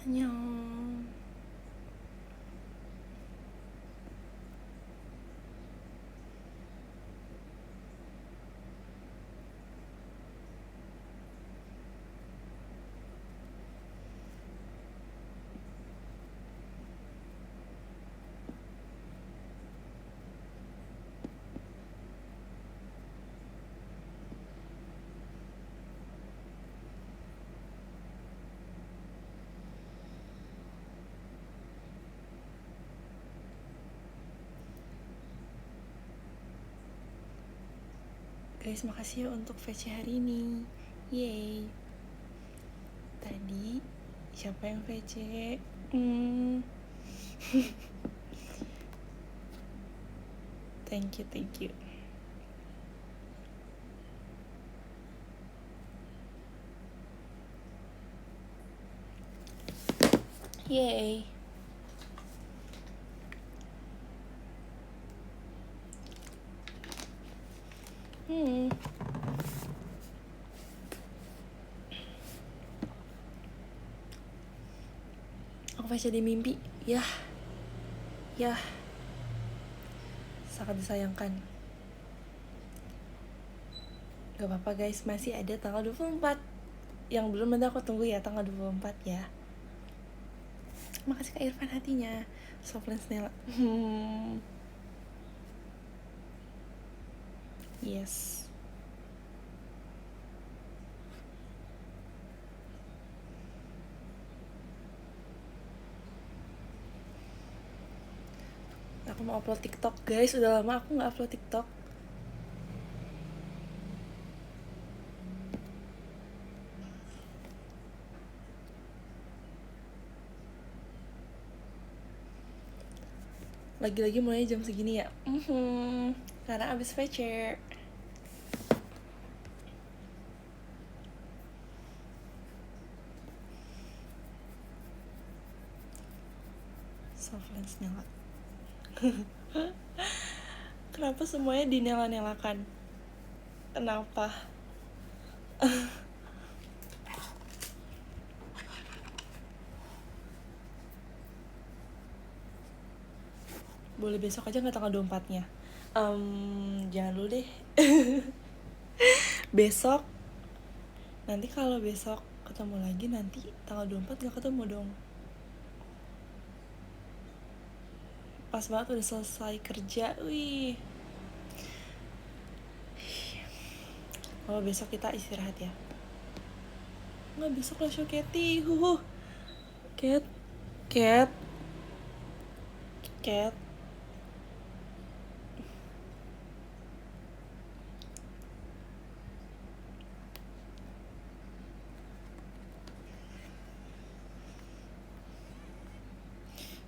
안녕. Guys, makasih ya untuk VC hari ini. Yeay. Tadi siapa yang VC? Thank you. Yeay. Aku VC di mimpi. Yah. Sangat disayangkan. Gak apa-apa guys, masih ada tanggal 24. Yang belum nanti aku tunggu ya tanggal 24 ya. Makasih Kak Irfan hatinya. Soflan Snella. Yes. Aku mau upload TikTok guys, udah lama aku gak upload TikTok. Lagi-lagi mulai jam segini ya. Karena abis VC. Soflan Snella. Kenapa semuanya dinela-nelakan? Kenapa? Boleh besok aja gak tanggal 24-nya? Jangan dulu deh. Besok. Nanti kalau besok ketemu lagi, nanti tanggal 24 gak ketemu dong. Pas banget udah selesai kerja. Wih. Oh, besok kita istirahat ya. Nggak, besok lah show Katy. Cat.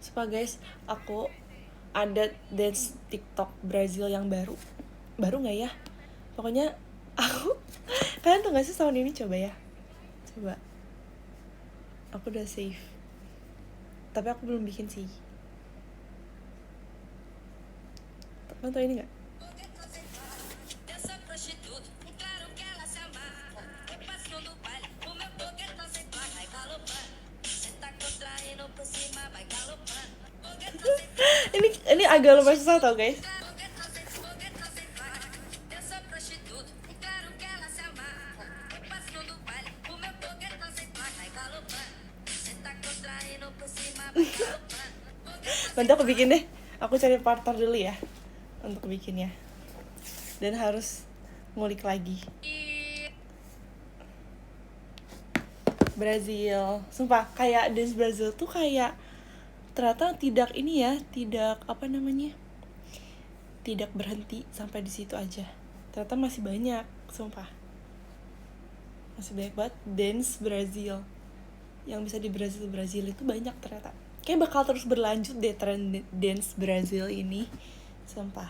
Sumpah guys, aku ada dance TikTok Brazil yang baru nggak ya? Pokoknya aku kalian tuh nggak sih tahun ini coba aku udah save tapi aku belum bikin sih. Kalian tau ini nggak? ini agak lumayan susah tau guys. Nanti aku bikin deh. Aku cari partner dulu ya untuk bikinnya. Dan harus ngulik lagi. Brazil. Sumpah kayak dance Brazil tuh kayak ternyata tidak tidak berhenti sampai di situ aja. Ternyata masih banyak, sumpah. Masih banyak banget dance Brazil. Yang bisa di Brazil itu banyak ternyata. Kayak bakal terus berlanjut deh tren dance Brazil ini. Sumpah.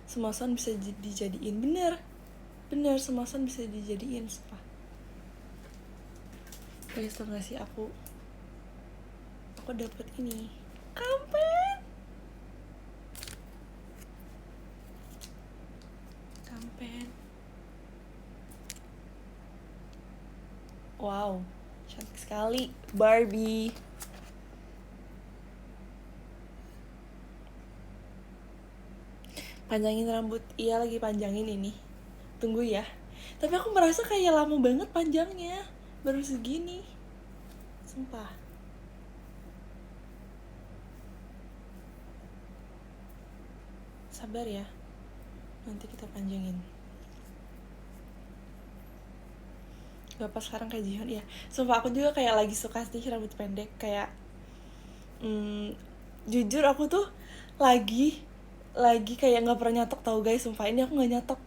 Semua sound bisa dijadiin. Bener, semua sound bisa dijadiin. Sumpah. Guys, tau gak sih aku dapet ini kampen. Wow, cantik sekali Barbie. Panjangin rambut. Iya, lagi panjangin ini. Tunggu ya. Tapi aku merasa kayak lama banget panjangnya. Baru segini. Sumpah. Sabar ya. Nanti kita panjangin. Gak pas sekarang kayak Jihoon ya. Sumpah aku juga kayak lagi suka sih rambut pendek. Kayak jujur aku tuh lagi kayak nggak pernah nyatok tau guys. Sumpah ini aku nggak nyatok.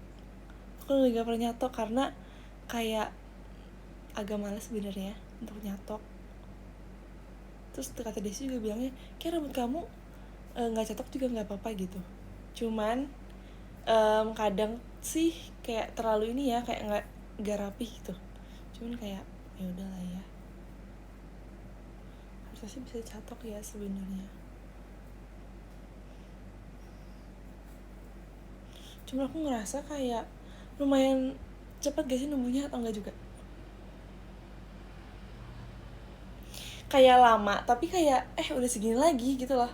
Aku lagi nggak pernah nyatok karena kayak agak males sebenarnya untuk nyatok. Terus kata Desi juga bilangnya kayak rambut kamu nggak catok juga nggak apa-apa gitu. Cuman kadang sih kayak terlalu ini ya, kayak nggak rapi gitu. Cuman kayak ya udahlah ya, harusnya sih bisa catok ya sebenarnya. Cuman aku ngerasa kayak lumayan cepat gak sih numbuhnya atau enggak juga? Kayak lama tapi kayak udah segini lagi gitu loh.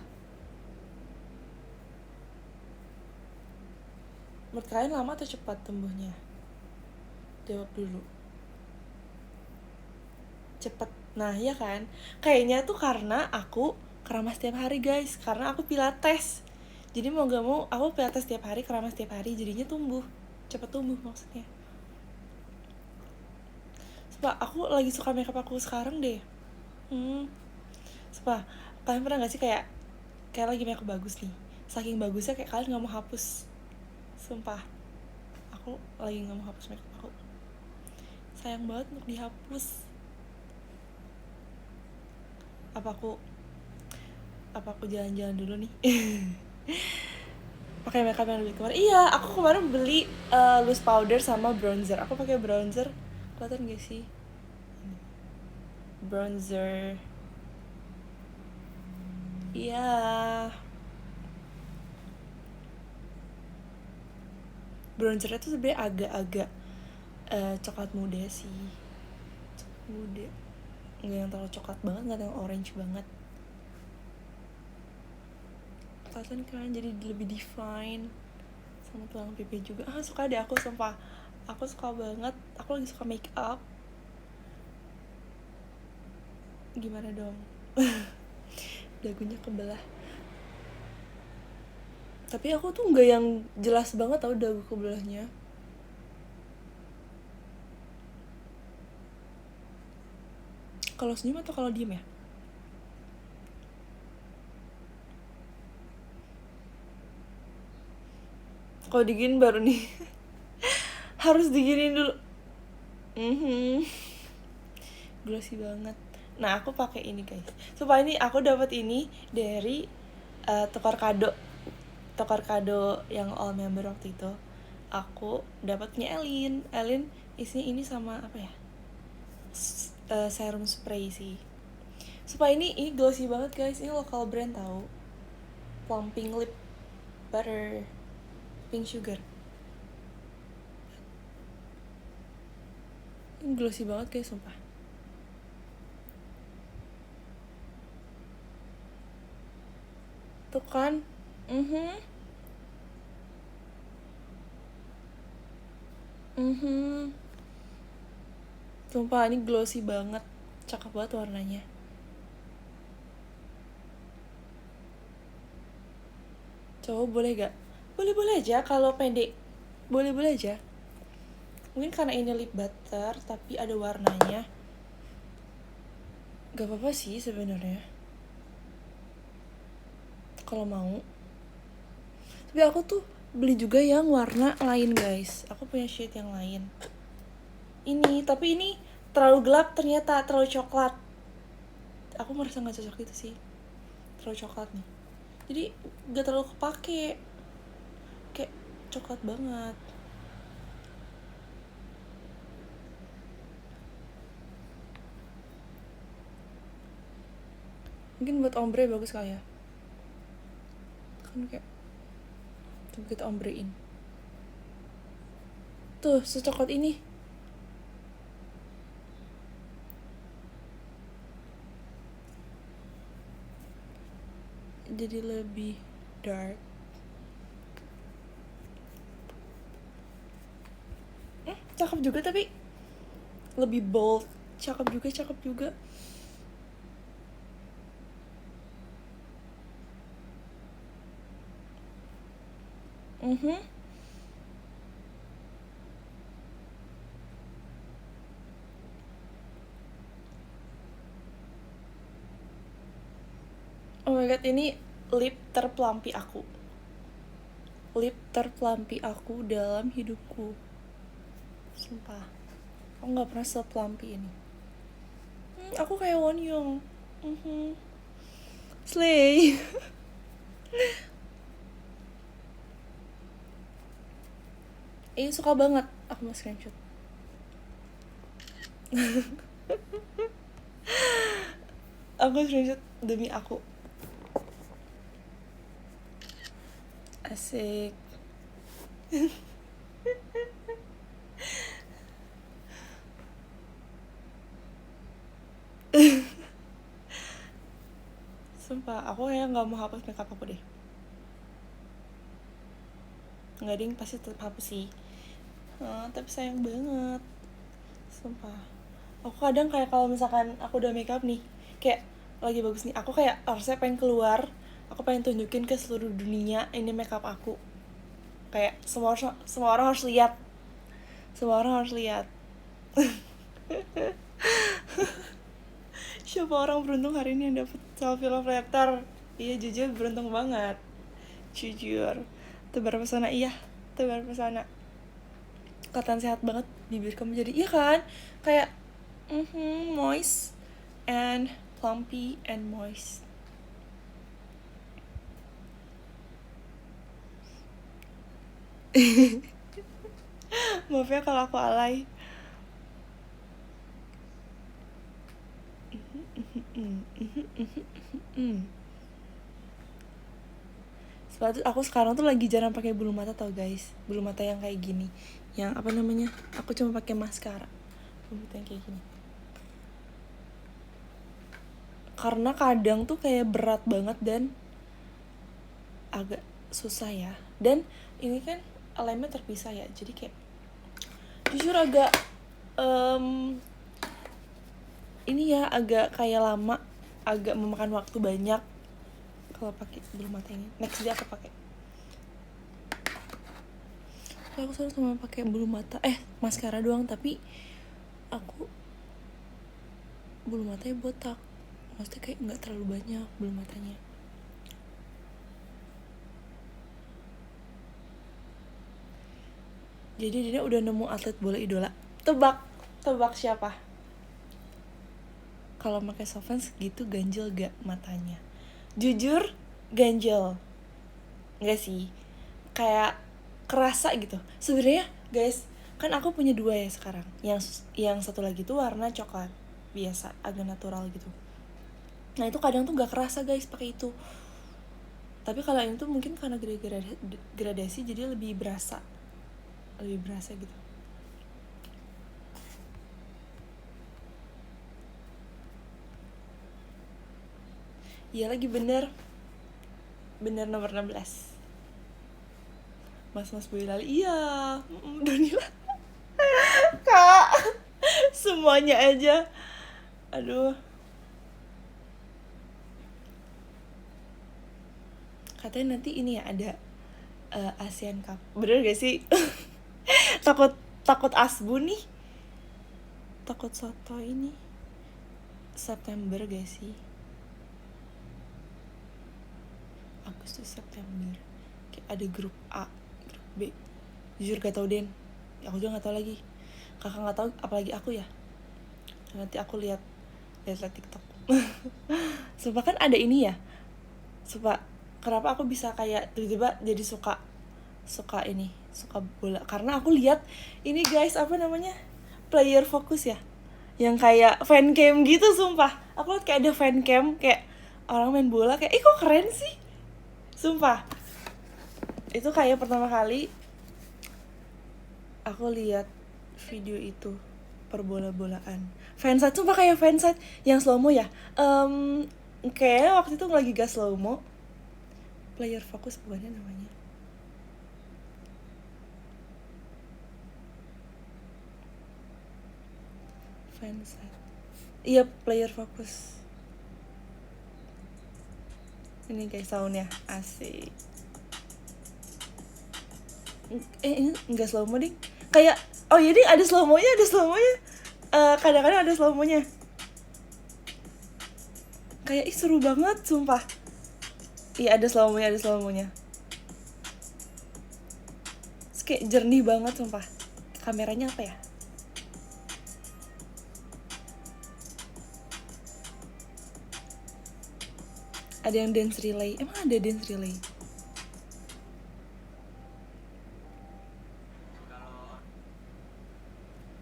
Menurut kalian lama atau cepat tumbuhnya? Jawab dulu. Cepet. Nah iya kan, kayaknya tuh karena aku keramas tiap hari guys, karena aku pilates. Jadi mau gak mau aku pilates tiap hari, keramas tiap hari, jadinya tumbuh. Cepet tumbuh maksudnya. Sumpah aku lagi suka makeup aku sekarang deh. Sumpah, kalian pernah gak sih kayak lagi makeup bagus nih, saking bagusnya kayak kalian gak mau hapus. Sumpah, aku lagi gak mau hapus makeup aku. Sayang banget untuk dihapus. Apa aku jalan-jalan dulu nih? Pakai makeup yang lebih kemarin. Iya, aku kemarin beli loose powder sama bronzer. Aku pakai bronzer. Kelihatan gak sih? Bronzer. Iya. Bronzernya tuh sebenarnya agak-agak coklat muda sih. Coklat muda. Nggak yang terlalu coklat banget, nggak yang orange banget. Kelihatan kan jadi lebih define. Sama tulang pipi juga. Suka deh aku, sumpah. Aku suka banget. Aku lagi suka make up. Gimana dong? Dagunya kebelah. Tapi aku tuh nggak yang jelas banget tau dagu kebelahnya. Kalau senyum atau kalau diem ya? Kalau diginin baru nih. Harus diginin dulu. Glossy banget. Nah, aku pakai ini guys. Supaya ini aku dapat ini dari tukar kado yang all member waktu itu. Aku dapatnya Elin isinya ini sama apa ya? Serum spray sih. Supaya ini glossy banget guys. Ini lokal brand tahu. Plumping lip butter pink sugar. Ini glossy banget guys, sumpah. Tuh kan? Sumpah ini glossy banget. Cakep banget warnanya. Coba boleh gak? Boleh-boleh aja kalau pendek. Boleh-boleh aja. Mungkin karena ini lip butter tapi ada warnanya. Gak apa-apa sih sebenarnya. Kalau mau. Tapi aku tuh beli juga yang warna lain guys. Aku punya shade yang lain. Ini, tapi ini terlalu gelap ternyata, terlalu coklat. Aku merasa gak cocok gitu sih. Terlalu coklat nih. Jadi gak terlalu kepake. Kayak coklat banget. Mungkin buat ombre bagus kali ya. Kan kayak coba kita ombrein. Tuh, secoklat ini. jadi lebih dark. Cakep juga tapi lebih bold. Cakep juga. Oh my god, ini lip terpelampi aku. Lip terpelampi aku dalam hidupku. Sumpah, aku gak pernah sepelampi ini. Aku kayak Wonyoung. Slay. Ini suka banget. Aku mau screenshot. Aku screenshot demi aku. Asik. Sumpah, aku kayak gak mau hapus makeup aku deh. Nggak ding, pasti tetap hapus sih. Tapi sayang banget. Sumpah. Aku kadang kayak kalau misalkan aku udah makeup nih, kayak lagi bagus nih, aku kayak harusnya pengen keluar, aku pengen tunjukin ke seluruh dunia ini makeup aku. Kayak semua orang harus lihat. Siapa orang beruntung hari ini yang dapet selfie love letter? Iya, jujur beruntung banget. Jujur. Tebar pesona, iya. Tebar pesona. Kelihatan sehat banget bibir kamu jadi, iya kan? Kayak moist and plumpy and moist. Maaf ya kalau aku alay. Sepatu aku sekarang tuh lagi jarang pakai bulu mata tau guys. Bulu mata yang kayak gini, yang apa namanya? Aku cuma pakai maskara. Bulu mata yang kayak gini. Karena kadang tuh kayak berat banget dan agak susah ya. Dan ini kan lemnya terpisah ya, jadi kayak jujur agak ini ya agak kayak lama, agak memakan waktu banyak kalau pakai bulu mata ini. Next dia aku pakai. Aku selalu cuma pakai bulu mata, maskara doang, tapi aku bulu matanya botak. Maksudnya kayak nggak terlalu banyak bulu matanya. Jadi dia udah nemu atlet bola idola. Tebak siapa? Kalau pakai softens gitu ganjel gak matanya? Jujur ganjel. Enggak sih. Kayak kerasa gitu. Sebenarnya guys, kan aku punya 2 ya sekarang. Yang satu lagi tuh warna coklat biasa, agak natural gitu. Nah itu kadang tuh gak kerasa guys pakai itu. Tapi kalau ini tuh mungkin karena gradasi jadi lebih berasa gitu. Iya lagi bener nomor 16. Mas Boyolali, iya. Donila. Kak, semuanya aja. Aduh. Katanya nanti ini ya ada Asian Cup. Bener gak sih? takut asbu nih. Takut soto ini. September gak sih? Agustus September. Kayak ada grup A, grup B. Jujur gak tau Den. Aku juga gak tau lagi. Kakak gak tau, apalagi aku ya. Nanti aku lihat TikTok. Sumpah kan ada ini ya. Sumpah, kenapa aku bisa kayak tiba-tiba jadi suka bola? Karena aku lihat ini guys, apa namanya? Player Focus ya. Yang kayak fan cam gitu, sumpah. Aku lihat kayak ada fan cam, kayak orang main bola, kayak kok keren sih. Sumpah. Itu kayak pertama kali aku lihat video itu perbola-bolaan. Fansite, sumpah kayak fansite yang slow mo ya. Kayak waktu itu lagi gas slow mo. Player focus bukannya namanya. Fansite. Iya, player focus. Ini guys soundnya asik. Ini enggak slow mo ding. Kayak oh iya ding, ada slow mo-nya, kadang-kadang ada slow mo-nya. Kayak seru banget sumpah. Iya, ada slow mo-nya. Kayak jernih banget sumpah. Kameranya apa ya? Ada yang dance relay. Emang ada dance relay?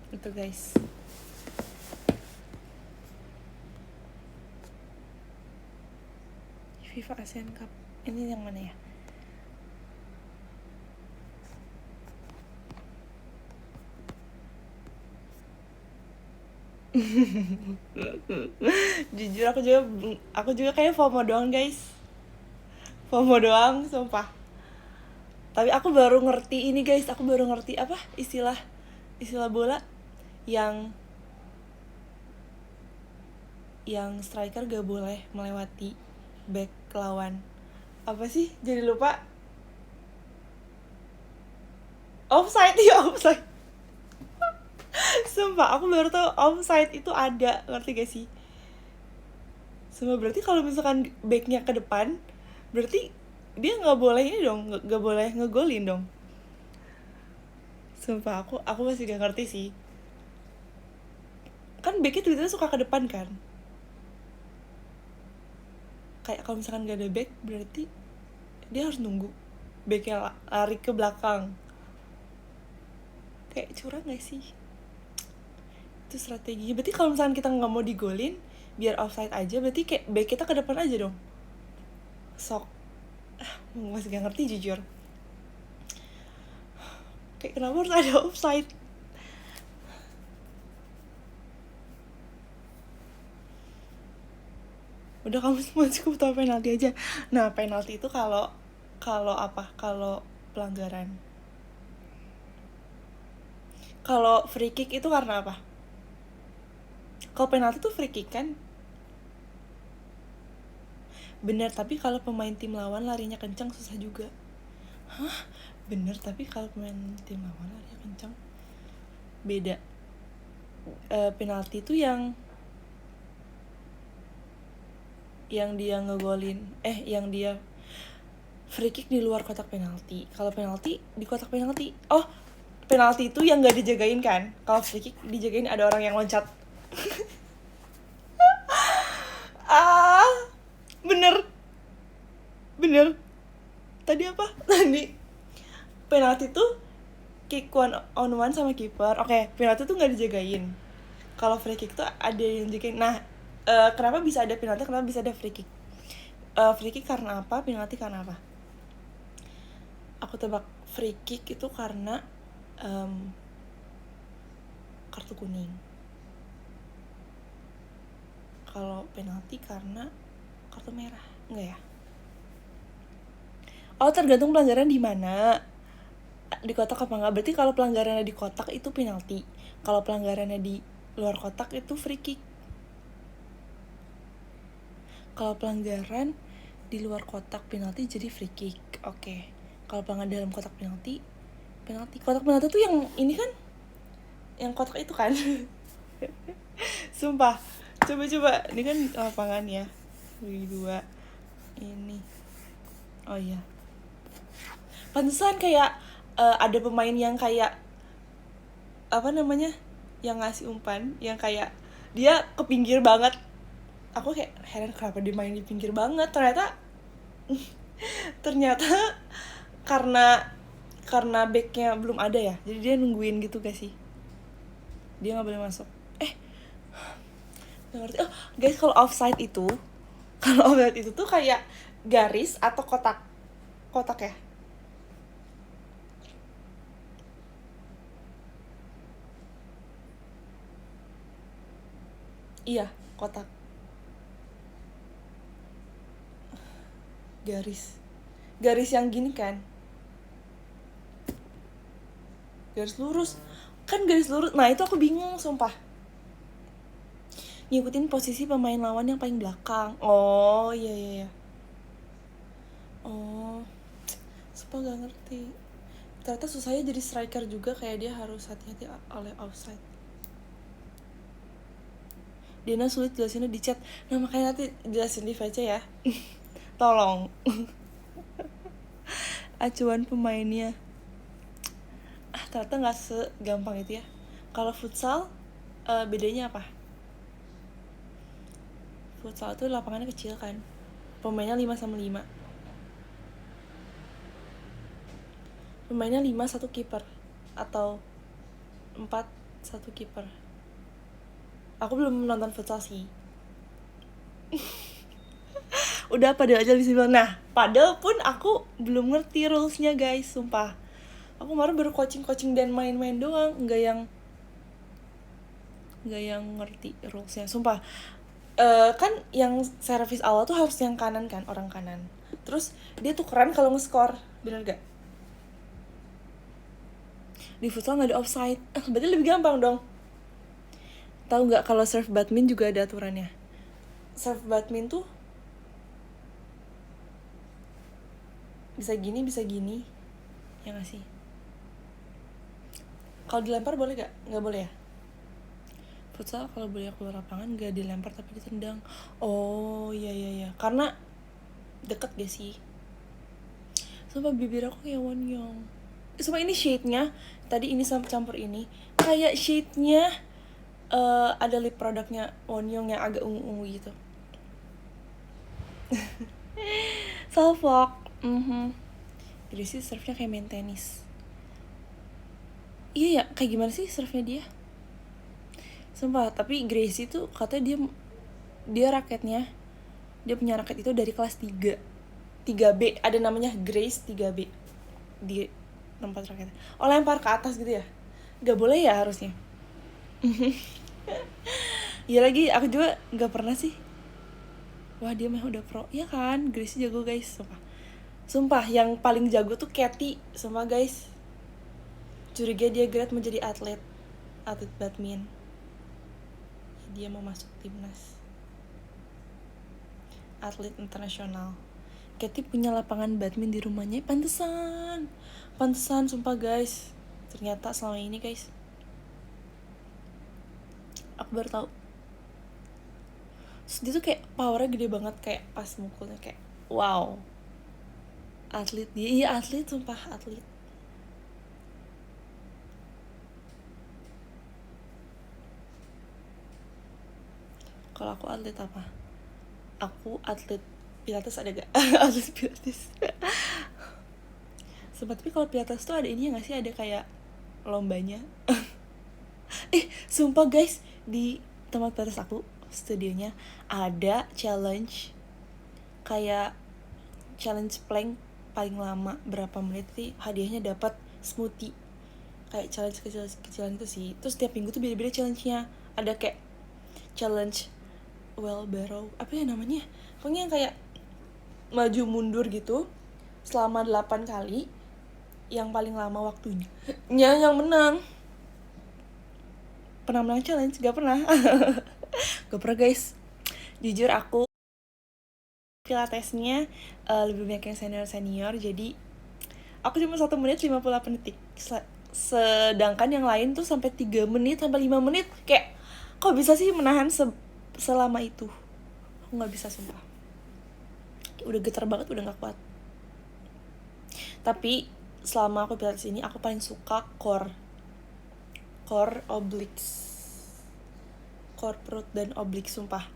Itu guys. FIFA Asian Cup. Ini yang mana ya? Jujur aku juga kayak FOMO doang guys. FOMO doang sumpah. Tapi aku baru ngerti ini guys. Aku baru ngerti apa istilah bola yang striker gak boleh melewati back lawan. Apa sih? Jadi lupa. Offside, ya offside. Sumpah, aku baru tahu offside itu ada, ngerti gak sih? Sumpah, berarti kalau misalkan backnya ke depan, berarti dia nggak boleh ini dong, nggak boleh ngegolin dong. Sumpah, aku masih gak ngerti sih. Kan backnya tiba-tiba suka ke depan kan? Kayak kalau misalkan gak ada back, berarti dia harus nunggu backnya lari ke belakang. Kayak curang gak sih? Itu strateginya. Berarti kalau misalkan kita nggak mau digolin, biar offside aja, berarti kayak back kita ke depan aja dong. Sok. Masih gak ngerti jujur. Kayak kenapa harus ada offside? Udah, kamu semua cukup tahu penalti aja. Nah, penalti itu kalau pelanggaran. Kalau free kick itu karena apa? Kalau penalti itu free kick kan? Bener, tapi kalau pemain tim lawan larinya kencang susah juga. Hah? Bener, tapi kalau pemain tim lawan larinya kencang beda. Penalti itu yang dia ngegolin, yang dia free kick di luar kotak penalti. Kalau penalti di kotak penalti. Oh, penalti itu yang gak dijagain kan? Kalau free kick dijagain, ada orang yang loncat. Bener. Tadi apa? Tadi penalti tuh kick one on one sama kiper. Oke, penalti tuh nggak dijagain. Kalau free kick tuh ada yang jagain. Nah, kenapa bisa ada penalti? Kenapa bisa ada free kick? Free kick karena apa? Penalti karena apa? Aku tebak free kick itu karena kartu kuning. Kalau penalti karena kartu merah. Enggak ya? Oh, tergantung pelanggaran di mana. Di kotak apa enggak? Berarti kalau pelanggarannya di kotak itu penalti. Kalau pelanggarannya di luar kotak itu free kick. Kalau pelanggaran di luar kotak penalti jadi free kick. Oke. Kalau pelanggaran dalam kotak penalti. Kotak penalti tuh yang ini kan? Yang kotak itu kan? Sumpah. Coba. Ini kan lapangan ya. Bagi 2. Ini. Oh iya. Pantesan kayak ada pemain yang kayak apa namanya? Yang ngasih umpan, yang kayak dia ke pinggir banget. Aku kayak heran kenapa dia main di pinggir banget. Ternyata karena backnya belum ada ya, jadi dia nungguin gitu gak sih, dia nggak boleh masuk. Nggak ngerti. Oh guys, kalau offside itu tuh kayak garis atau kotak ya? Iya, kotak. Garis. garis yang gini kan, garis lurus kan, garis lurus. Nah itu aku bingung sumpah, ngikutin posisi pemain lawan yang paling belakang. Oh iya iya iya. Oh, sumpah gak ngerti. Ternyata susahnya jadi striker juga, kayak dia harus hati-hati oleh offside. Dina sulit jelasinnya di chat. Nah makanya nanti jelasin di VC ya. Tolong. Acuan pemainnya. Ternyata gak segampang itu ya. Kalau futsal, bedanya apa? Futsal tuh lapangannya kecil kan, pemainnya 5-5. Pemainnya 5 1 kiper atau 4 1 kiper. Aku belum nonton futsal sih. Udah padel aja bisa bilang. Nah, padel pun aku belum ngerti rulesnya guys, sumpah. Aku kemarin baru coaching dan main-main doang, nggak yang ngerti rulesnya, sumpah. Kan yang servis awal tuh harus yang kanan kan, orang kanan. Terus dia tuh keren kalau nge-score, bener gak? Di futsal nggak ada offside, berarti lebih gampang dong. Tahu nggak kalau serve badminton juga ada aturannya? Serve badminton tuh bisa gini, ya nggak sih? Kalau dilempar boleh gak? Nggak boleh ya? Futsal kalau boleh keluar lapangan nggak dilempar tapi ditendang. Oh iya, karena deket gak sih? Sumpah bibir aku kayak Wonyong. Sumpah ini shade-nya, tadi ini campur ini, kayak shade-nya ada lip produknya Wonyong yang agak ungu-ungu gitu. Salfok. Jadi sih serve-nya kayak main tenis. Iya ya, kayak gimana sih serve-nya dia? Sumpah, tapi Gracie tuh katanya dia raketnya, dia punya raket itu dari kelas 3B, ada namanya Grace 3B di tempat raketnya. Oh, lempar ke atas gitu ya? Gak boleh ya harusnya. Iya lagi, aku juga gak pernah sih. Wah, dia mah udah pro. Iya kan, Gracie jago guys, sumpah yang paling jago tuh Katy, sumpah guys. Curiga dia grad menjadi atlet badminton. Dia mau masuk timnas atlet internasional. Katy punya lapangan badminton di rumahnya. Pantesan sumpah guys. Ternyata selama ini guys, aku baru tahu. Terus dia tuh kayak powernya gede banget, kayak pas mukulnya kayak wow. Atlet dia, iya atlet, sumpah atlet. Kalau aku atlet apa? Aku atlet pilates, ada gak? Atlet pilates. Sumpah, tapi kalau pilates tuh ada ini ya gak sih? Ada kayak lombanya. Sumpah guys, di tempat pilates aku, studionya, ada challenge. Kayak challenge plank paling lama berapa menit sih, hadiahnya dapat smoothie. Kayak challenge kecil-kecilan itu sih. Terus setiap minggu tuh beda-beda challenge-nya. Ada kayak challenge wheelbarrow, apa ya namanya, pokoknya yang kayak maju mundur gitu selama 8 kali, yang paling lama waktunya yang menang. Pernah menang challenge? Gak pernah. Gak pernah guys, jujur aku pilatesnya lebih banyak yang senior, jadi aku cuma 1 menit 58 detik, sedangkan yang lain tuh sampai 3 menit sampai 5 menit. Kayak kok bisa sih menahan selama itu? Aku nggak bisa sumpah, udah getar banget, udah nggak kuat. Tapi selama aku pilates ini, aku paling suka core obliques, core perut dan oblique, sumpah.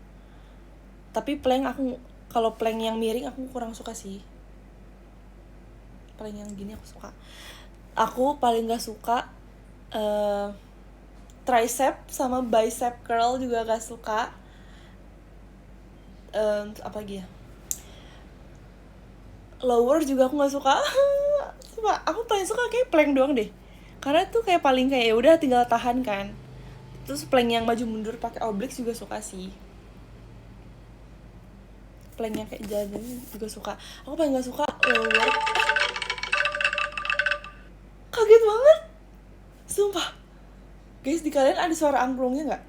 Tapi plank aku, kalau plank yang miring aku kurang suka sih. Plank yang gini aku suka. Aku paling gak suka tricep sama bicep curl juga gak suka. Apa lagi ya, lower juga aku gak suka. Sumpah, aku paling suka kayak plank doang deh, karena tuh kayak paling kayak udah tinggal tahan kan. Terus plank yang maju mundur pakai obliques juga suka sih. planknya kayak jalan-jalan juga suka. Aku paling gak suka lower. Kaget banget, sumpah guys, di kalian ada suara angklungnya nggak?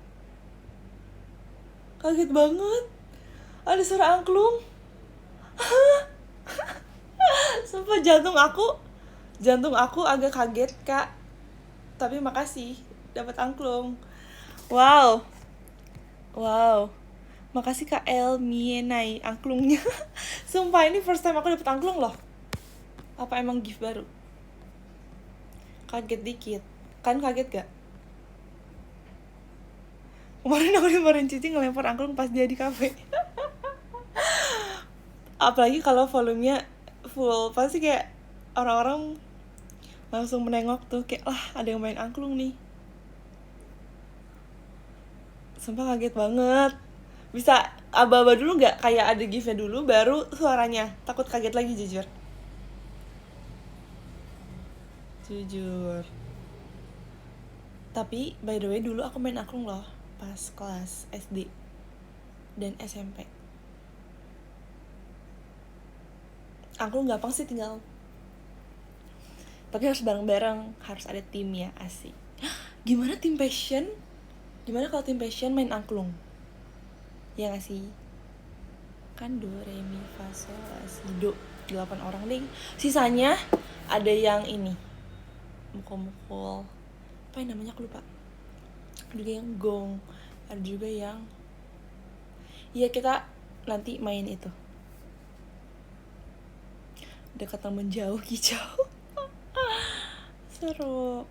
Kaget banget, ada suara angklung. Sumpah jantung aku agak kaget kak. Tapi makasih dapat angklung. Wow, makasih kak El Mienai angklungnya. Sumpah ini first time aku dapat angklung loh. Apa emang gift baru? Kaget dikit, kan kaget gak? Kemarin aku dimarahin Cici ngelempar angklung pas dia di kafe. Apalagi kalau volumenya full, pasti kayak orang-orang langsung menengok tuh kayak ada yang main angklung nih. Sumpah kaget banget. Bisa aba-aba dulu gak? Kayak ada giftnya dulu baru suaranya. Takut kaget lagi jujur. Tapi by the way dulu aku main angklung loh pas kelas SD dan SMP. Angklung gampang sih, tinggal tapi harus bareng-bareng, harus ada tim ya, asik. Gimana kalau tim passion main angklung? Ya gak sih? Kan do, re, mi, fa, sol, la, si, do 8 orang deh. Sisanya ada yang ini mukul-mukul, apa yang namanya aku lupa. Ada juga yang gong, ada juga yang ya kita nanti main itu dekatan menjauh kicau. Seru.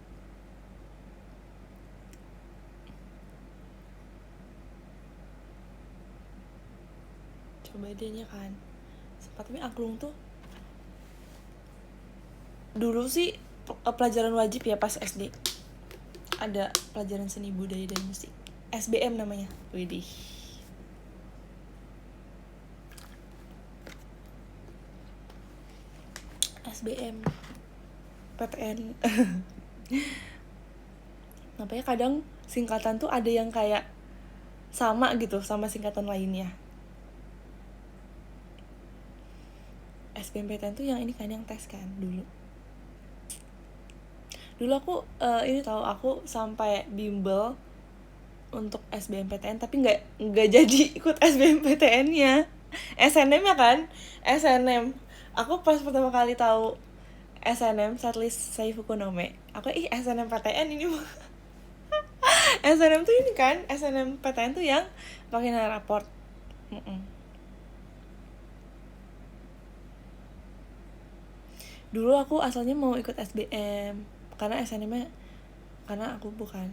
Coba idenya kan sempat. Tapi angklung tuh dulu sih pelajaran wajib ya pas SD. Ada pelajaran seni budaya dan musik, SBM namanya. Widih. SBM PTN. Nampaknya kadang singkatan tuh ada yang kayak sama gitu sama singkatan lainnya. SBMPTN tuh yang ini kan, yang tes kan dulu aku ini tahu, aku sampai bimbel untuk SBMPTN tapi nggak jadi ikut SBMPTN-nya. SNM ya kan, SNM. Aku pas pertama kali tahu SNM, Setlist Sai Fukunome, aku SNMPTN ini mah. SNM tuh ini kan, SNMPTN tuh yang pakai raport. Dulu aku asalnya mau ikut SBM karena SNM-nya, karena aku bukan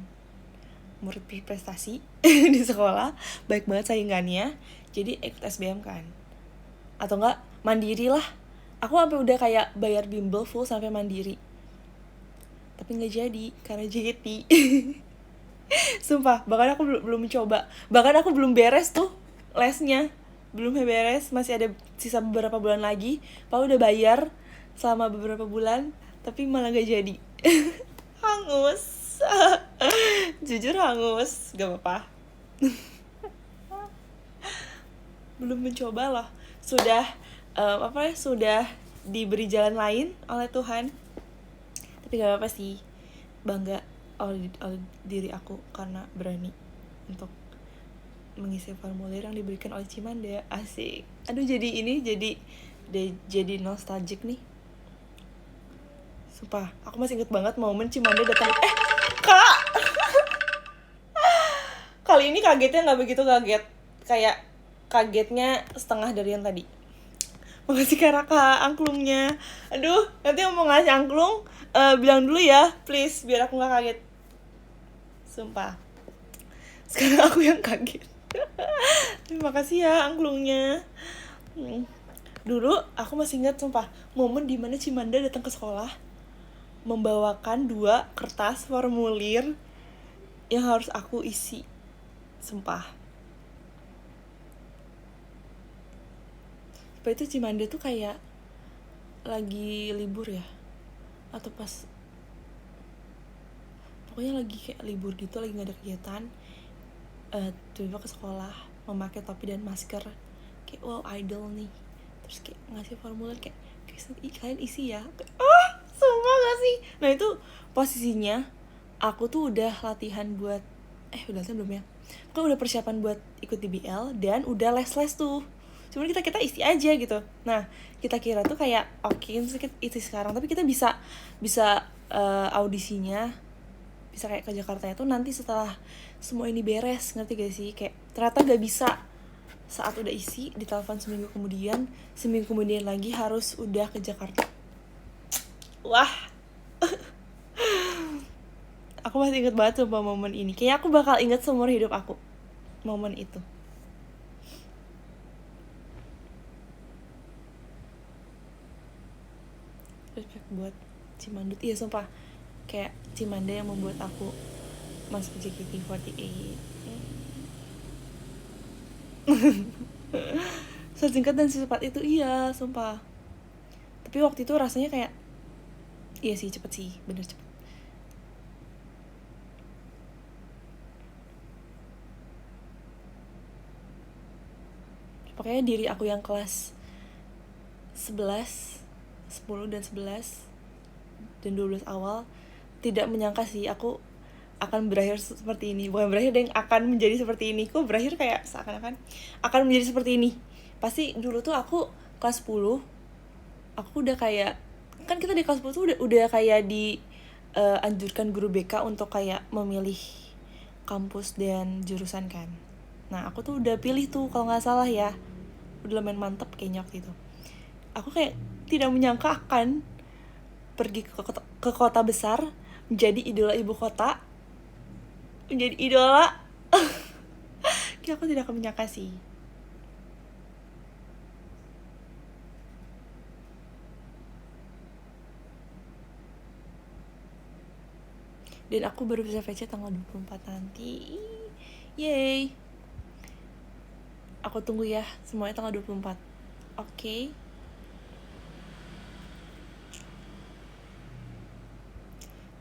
murid prestasi di sekolah, baik banget saingannya, jadi ikut SBM kan. Atau enggak mandiri lah. Aku sampai udah kayak bayar bimbel full sampai mandiri. Tapi nggak jadi karena JKT. Sumpah, bahkan aku belum mencoba. Bahkan aku belum beres tuh lesnya. Belum beres, masih ada sisa beberapa bulan lagi. Pak udah bayar selama beberapa bulan, tapi malah gak jadi. Hangus. Jujur hangus, gak apa-apa. Belum mencoba loh. Sudah sudah diberi jalan lain oleh Tuhan. Tapi gak apa-apa sih, bangga oleh diri aku karena berani untuk mengisi formulir yang diberikan oleh Cimanda. Asik. Aduh, jadi nostalgic nih. Sumpah, aku masih inget banget momen Cimanda datang. Kak! Kali ini kagetnya gak begitu kaget. Kayak kagetnya setengah dari yang tadi. Makasih Kak Raka angklungnya. Aduh, nanti mau ngasih angklung, bilang dulu ya, please, biar aku gak kaget. Sumpah. Sekarang aku yang kaget. Terima kasih ya angklungnya. Dulu aku masih ingat sumpah momen dimana Cimanda datang ke sekolah membawakan 2 kertas formulir yang harus aku isi. Sumpah. Apa itu Cimanda tuh kayak lagi libur ya, atau pas pokoknya lagi kayak libur gitu, lagi gak ada kegiatan, tiba-tiba ke sekolah memakai topi dan masker kayak wow idol nih, terus kayak ngasih formulir kayak kalian isi ya, sumpah gak sih? Nah itu posisinya aku tuh udah latihan buat udah latihan belum ya, kan udah persiapan buat ikut DBL dan udah les tuh, cuman kita isi aja gitu. Nah kita kira tuh kayak oke, kita isi sekarang, tapi kita bisa audisinya bisa kayak ke Jakarta itu nanti setelah semua ini beres, ngerti gak sih? Kayak ternyata gak bisa saat udah isi, ditelepon seminggu kemudian lagi harus udah ke Jakarta. Wah, aku masih inget banget sama momen ini. Kayaknya aku bakal inget seumur hidup aku momen itu. Respect buat Cimandut, iya sumpah, kayak Cimanda yang membuat aku masuk JKT48. Sesingkat dan secepat itu, iya sumpah. Tapi waktu itu rasanya kayak iya sih, cepet sih, bener cepet. Pokoknya diri aku yang kelas 11, 10 dan 11 dan 12 awal tidak menyangka sih aku akan berakhir seperti ini. Bukan berakhir, deng, akan menjadi seperti ini. Kok berakhir kayak seakan-akan akan menjadi seperti ini. Pasti dulu tuh aku kelas 10, aku udah kayak, kan kita di kelas 10 tuh udah kayak di anjurkan guru BK untuk kayak memilih kampus dan jurusan kan. Nah aku tuh udah pilih tuh kalau nggak salah ya, udah lumayan mantep kayaknya waktu itu. Aku kayak tidak menyangka akan pergi ke kota besar, menjadi idola ibu kota, menjadi idola. Kayak aku tidak akan menyangka sih. Dan aku baru bisa VC tanggal 24 nanti. Yeay. Aku tunggu ya semuanya tanggal 24. Oke.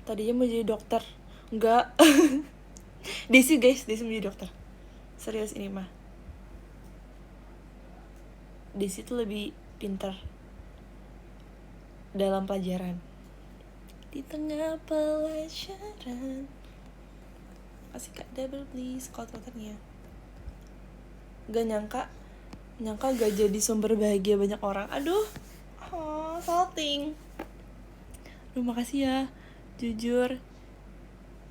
Tadinya mau jadi dokter. Enggak. Desi guys, Desi mau jadi dokter. Serius ini mah. Desi tuh lebih pintar dalam pelajaran. Di tengah pelajaran. Kasih Kak double please kotak-kotaknya. Gak nyangka gak jadi sumber bahagia banyak orang. Aduh, salting. Aduh, makasih ya. Jujur,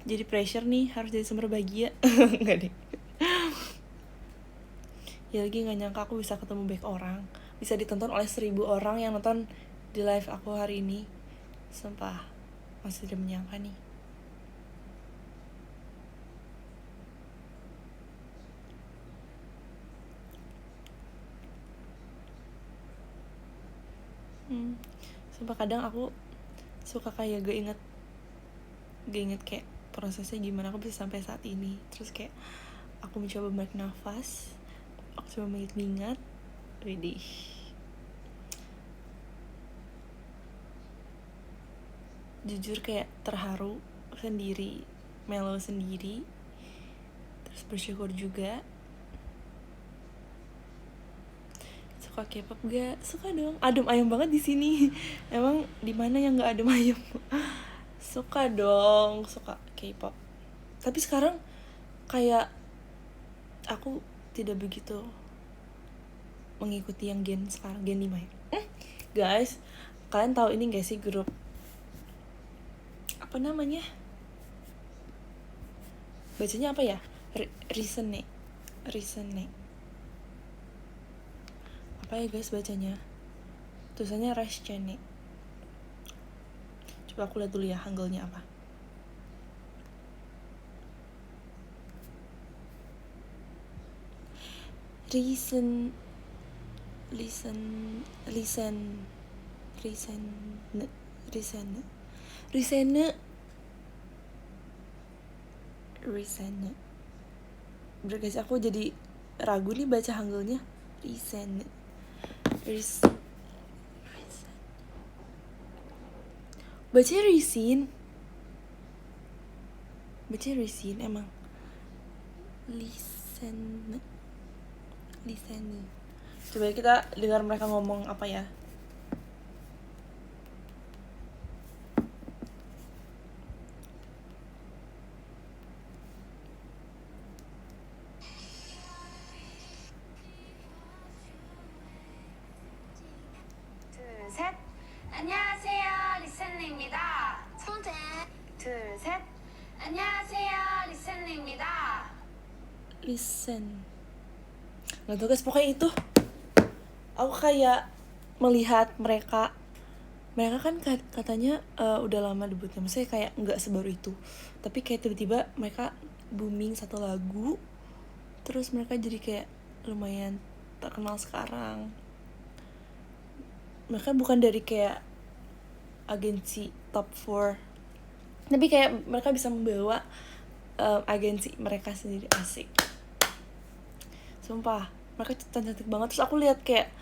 jadi pressure nih harus jadi sumber bahagia. Enggak deh. Ya lagi gak nyangka aku bisa ketemu banyak orang, bisa ditonton oleh 1000 orang yang nonton di live aku hari ini. Sumpah, masih tidak menyangka nih. Sumpah kadang aku suka kayak gak inget kayak prosesnya gimana aku bisa sampai saat ini. Terus kayak aku mencoba menarik nafas, aku coba mengingat. Widih, jujur kayak terharu sendiri, melo sendiri, terus bersyukur juga. Suka K-pop gak? Suka dong. Adem ayem banget di sini. Emang di mana yang nggak adem ayem? Suka dong, suka K-pop. Tapi sekarang kayak aku tidak begitu mengikuti yang gen sekarang, gen 5 ya. Guys, kalian tahu ini gak sih grup apa namanya? Bacanya apa ya? Risene. Apa ya guys bacanya? Tulisannya Rashchene. Coba aku lihat dulu ya hangulnya apa. Risene. Bener guys, aku jadi ragu nih baca hangulnya. Risene. Bacanya Risin emang. Lisene. Coba kita dengar mereka ngomong apa ya. 셋. 안녕하세요, 리센입니다. 둘, 셋. 안녕하세요, 리센입니다. Listen. Gak tau guys, pokoknya itu aku kayak melihat mereka kan katanya udah lama debutnya, maksudnya kayak nggak sebaru itu, tapi kayak tiba-tiba mereka booming satu lagu, terus mereka jadi kayak lumayan terkenal sekarang. Mereka bukan dari kayak agensi top 4, tapi kayak mereka bisa membawa agensi mereka sendiri. Asik, sumpah mereka cantik banget. Terus aku lihat kayak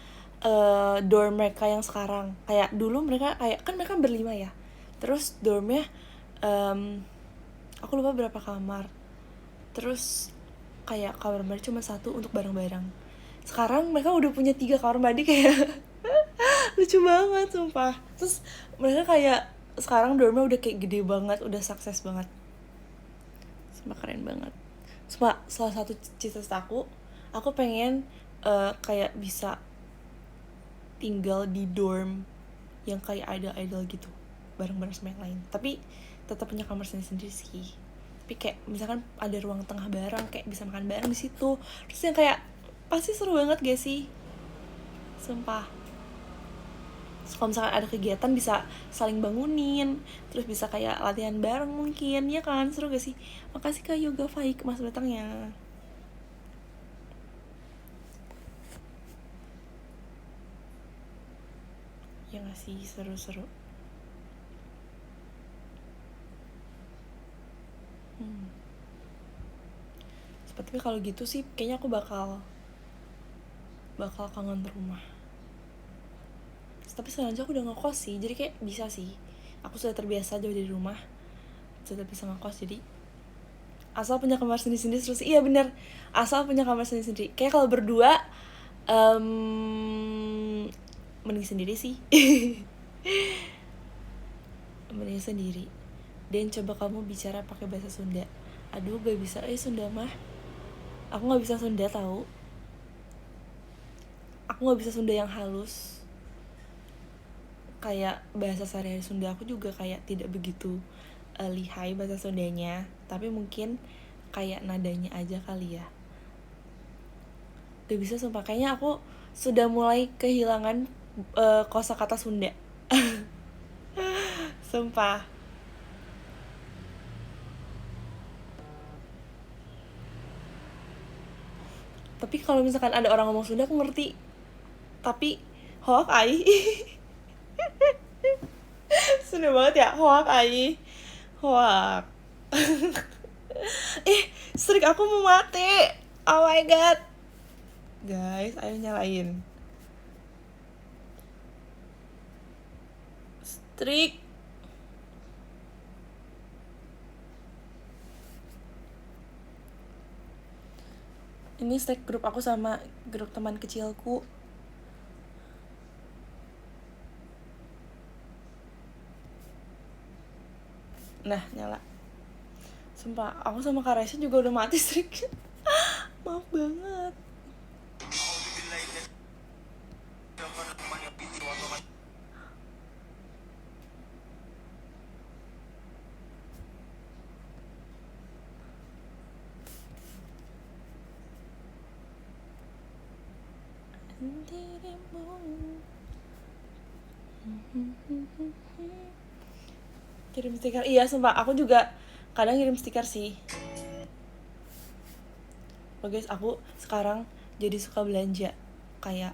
dorm mereka yang sekarang, kayak dulu mereka kayak kan mereka berlima ya, terus dormnya aku lupa berapa kamar, terus kayak kamar mandi cuma satu untuk bareng-bareng. Sekarang mereka udah punya 3 kamar mandi, kayak lucu banget sumpah. Terus mereka kayak sekarang dormnya udah kayak gede banget, udah sukses banget, sumpah keren banget. Sumpah salah satu cita-cita aku pengen kayak bisa tinggal di dorm yang kayak idol gitu bareng-bareng sama yang lain, tapi tetap punya kamar sendiri sih. Tapi kayak misalkan ada ruang tengah bareng, kayak bisa makan bareng di situ. Terus yang kayak pasti seru banget gak sih, sumpah. Terus kalau misalkan ada kegiatan bisa saling bangunin, terus bisa kayak latihan bareng mungkin, ya kan, seru gak sih? Makasih Kak Yoga Faik mas datangnya. Ya gak sih, seru-seru. Tapi kalau gitu sih kayaknya aku bakal kangen rumah. Tapi sekarang aku udah ngekos sih, jadi kayak bisa sih. Aku sudah terbiasa jauh dari rumah, sudah bisa ngekos, jadi asal punya kamar sendiri terus. Iya bener, asal punya kamar sendiri. Kayak kalau berdua mending sendiri sih. Mending sendiri. Dan coba kamu bicara pakai bahasa Sunda. Aduh gak bisa Sunda mah. Aku gak bisa Sunda tahu. Aku gak bisa Sunda yang halus. Kayak bahasa sehari-hari Sunda aku juga kayak tidak begitu lihai bahasa Sundanya. Tapi mungkin kayak nadanya aja kali ya. Gak bisa sumpah, kayaknya aku sudah mulai kehilangan kosakata Sunda. Sumpah. Tapi kalau misalkan ada orang ngomong Sunda aku ngerti. Tapi hoak ai. Sunda banget ya, hoak ai. Hoak. Strik aku mau mati. Oh my god. Guys, ayo nyalain. Strik. Ini stack grup aku sama grup teman kecilku. Nah, nyala. Sumpah, aku sama Kak Raisa juga udah mati strik. Maaf banget. Kirim stiker. Iya sumpah, aku juga kadang kirim stiker sih. Oh guys, aku sekarang jadi suka belanja kayak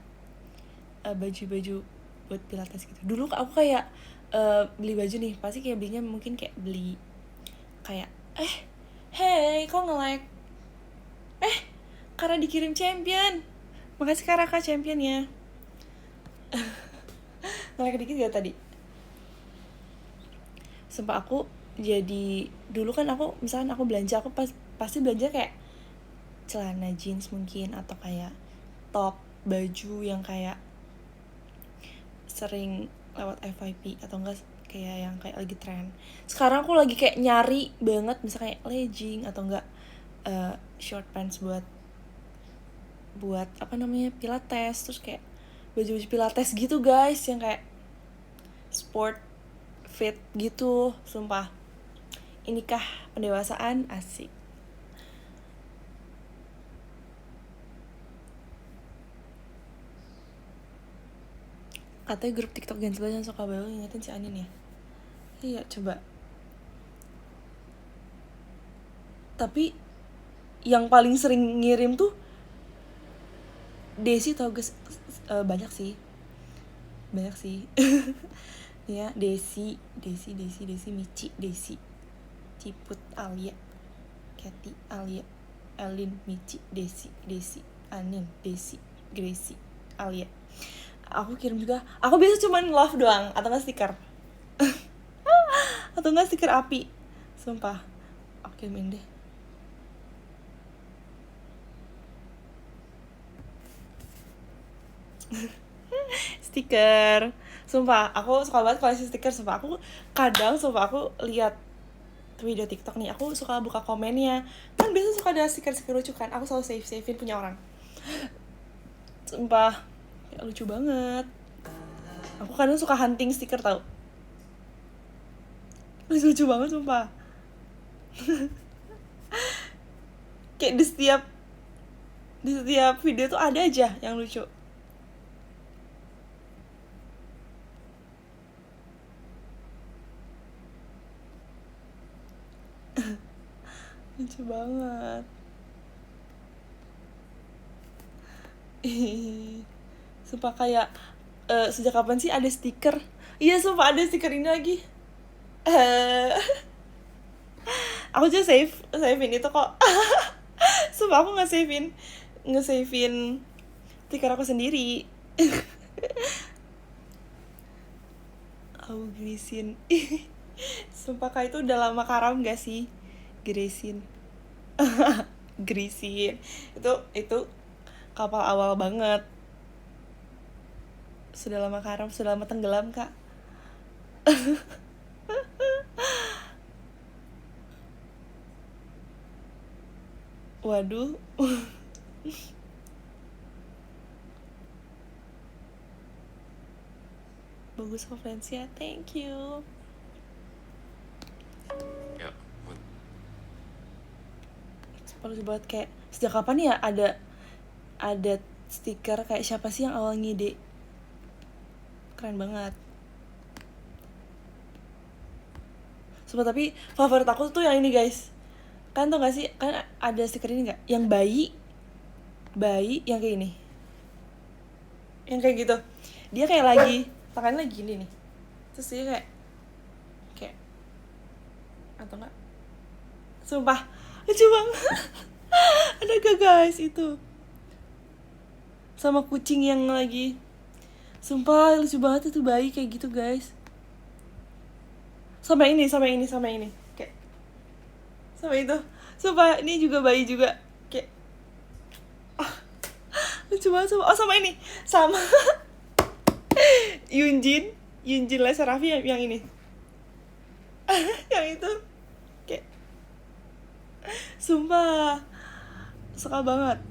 baju-baju buat pilates gitu. Dulu aku kayak beli baju nih, pasti kayak belinya mungkin kayak beli kayak hey kok nge-like karena dikirim champion. Makasih Kak Raka champion ya. Nge-like dikit gak tadi? Sumpah aku jadi dulu kan aku misalkan aku belanja, aku pasti belanja kayak celana jeans mungkin atau kayak top baju yang kayak sering lewat FYP atau enggak kayak yang kayak lagi tren. Sekarang aku lagi kayak nyari banget misalnya kayak legging atau enggak short pants buat apa namanya pilates, terus kayak baju-baju pilates gitu guys yang kayak sport fit gitu. Sumpah, inikah pendewasaan? Asik. Katanya grup TikTok Gen 11 yang suka banget ingetin si Anin ya. Iya, coba. Tapi yang paling sering ngirim tuh Desi tau guys. Banyak sih ya. Desi, Mici, Desi, Ciput, Alia, Kathy, Alia, Elin, Mici, Desi, Anin, Desi, Gracie, Alia. Aku kirim juga. Aku biasa cuman love doang atau nggak stiker atau nggak stiker api. Sumpah, aku kirimin deh. Stiker. Sumpah, aku suka banget koleksi stiker. Sumpah, aku kadang aku lihat video TikTok nih, aku suka buka komennya. Kan biasa suka ada stiker-stiker lucu kan. Aku selalu save-savein punya orang. Sumpah, ya, lucu banget. Aku kadang suka hunting stiker tau. Lucu banget sumpah. Kayak di setiap video tuh ada aja yang lucu. Lucu banget. Sumpah kayak sejak kapan sih ada stiker? Iya sumpah ada stiker ini lagi. Aku juga savein itu kok. Sumpah aku nge-savein stiker aku sendiri. Aku Grisin. Sumpah kak, itu udah lama karam gak sih? Grisin. Grisin. Itu kapal awal banget. Sudah lama karam, sudah lama tenggelam kak. Waduh. Bagus referensinya, thank you. Ya, Perlu buat kayak sejak kapan ya ada stiker kayak siapa sih yang awal ngide? Keren banget. Sumpah, tapi favorit aku tuh yang ini guys. Kan tau gak sih, kan ada stiker ini gak? Yang bayi yang kayak ini. Yang kayak gitu. Dia kayak lagi, tangannya lagi gini nih. Terus dia kayak atau enggak? Sumpah, lucu banget. Ada gak guys itu? Sama kucing yang lagi. Sumpah, lucu banget itu bayi kayak gitu guys. Sama ini. Kayak sama itu. Sumpah, ini juga bayi juga. Kayak lucu banget. Sumpah. Oh, sama ini. Sama Yunjin Lesa Raffi yang ini. Yang itu. Kayak sumpah, suka banget.